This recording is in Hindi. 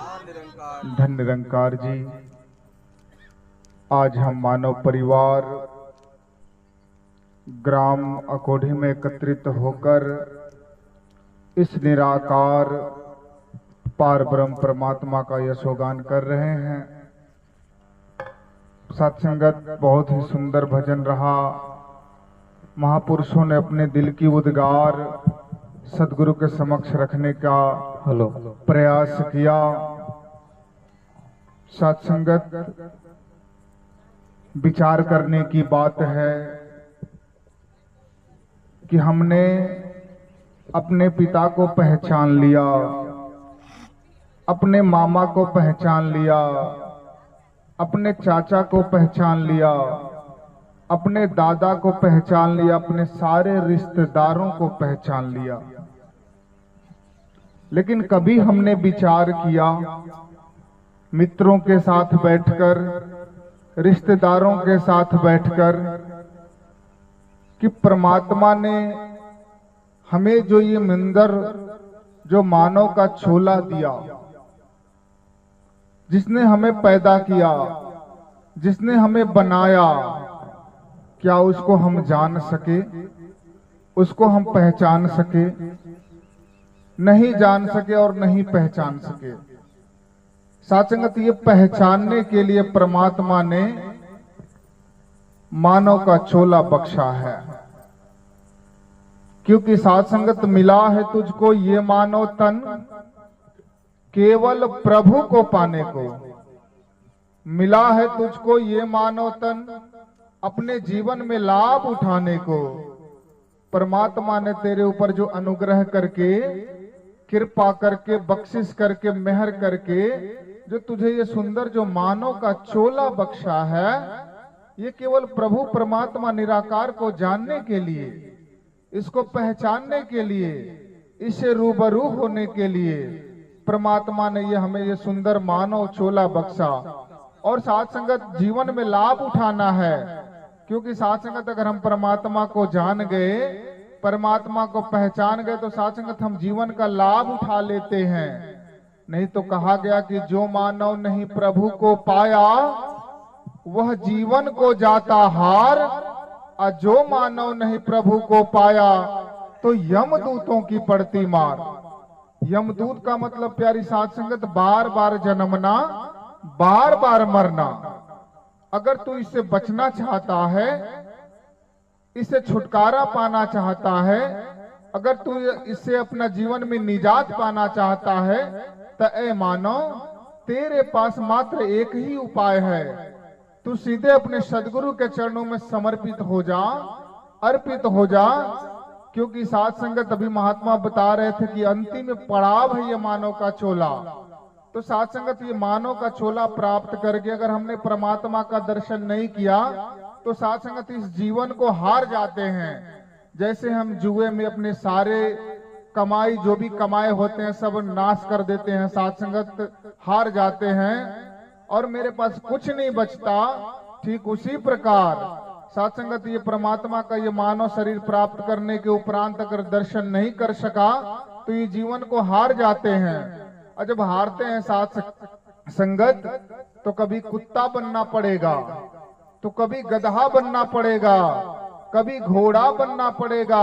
धन निरंकार जी, आज हम मानव परिवार ग्राम अकोढ़ी में एकत्रित होकर इस निराकार पार ब्रह्म परमात्मा का यशोगान कर रहे हैं। सत्संगत बहुत ही सुंदर भजन रहा। महापुरुषों ने अपने दिल की उद्गार सदगुरु के समक्ष रखने का प्रयास किया। सत्संगत विचार करने की बात है कि हमने अपने पिता को पहचान लिया, अपने मामा को पहचान लिया, अपने चाचा को पहचान लिया, अपने दादा को पहचान लिया, अपने सारे रिश्तेदारों को पहचान लिया। लेकिन कभी हमने विचार किया मित्रों के साथ बैठकर, रिश्तेदारों के साथ बैठकर, कि परमात्मा ने हमें जो ये मंदिर, जो मानव का छोला दिया, जिसने हमें पैदा किया, जिसने हमें बनाया, क्या उसको हम जान सके, उसको हम पहचान सके? नहीं जान सके और नहीं पहचान सके। साचंगत, ये पहचानने के लिए परमात्मा ने मानव का छोला बख्शा है। क्योंकि सात्संगत मिला है तुझको ये मानव तन केवल प्रभु को पाने को। मिला है तुझको ये मानव तन अपने जीवन में लाभ उठाने को। परमात्मा ने तेरे ऊपर जो अनुग्रह करके, कृपा करके, बख्शिश करके, मेहर करके जो तुझे ये सुंदर जो मानव का चोला बख्शा है, ये केवल प्रभु परमात्मा निराकार को जानने के लिए, इसको पहचानने के लिए, इससे रूबरू होने के लिए परमात्मा ने ये हमें ये सुंदर मानव चोला बख्शा। और साथ संगत जीवन में लाभ उठाना है। क्योंकि साथ संगत अगर हम परमात्मा को जान गए, परमात्मा को पहचान गए, तो साथ संगत हम जीवन का लाभ उठा लेते हैं। नहीं तो कहा गया कि जो मानव नहीं प्रभु को पाया वह जीवन को जाता हार, और जो मानव नहीं प्रभु को पाया तो यमदूतों की पड़ती मार। यमदूत का मतलब प्यारी साथ संगत बार बार जन्मना, बार बार मरना। अगर तू इससे बचना चाहता है, इससे छुटकारा पाना चाहता है, अगर तू इससे अपना जीवन में निजात पाना चाहता है, तो ए मानव, तेरे पास मात्र एक ही उपाय है। तू सीधे अपने सदगुरु के चरणों में समर्पित हो जा, अर्पित हो जा। क्योंकि साथ संगत अभी महात्मा बता रहे थे कि अंतिम पड़ाव है ये मानव का चोला। तो साथ संगत ये मानव का चोला प्राप्त करके अगर हमने परमात्मा का दर्शन नहीं किया, तो साथ संगत इस जीवन को हार जाते हैं। जैसे हम जुए में अपने सारे कमाई, जो भी कमाए होते हैं, सब नाश कर देते हैं, साथ संगत हार जाते हैं और मेरे पास कुछ नहीं बचता। ठीक उसी प्रकार साथ संगत ये परमात्मा का ये मानव शरीर प्राप्त करने के उपरांत अगर दर्शन नहीं कर सका, तो ये जीवन को हार जाते हैं। और जब हारते हैं साथ संगत, तो कभी कुत्ता बनना पड़ेगा, तो कभी गधा बनना पड़ेगा, कभी घोड़ा बनना पड़ेगा।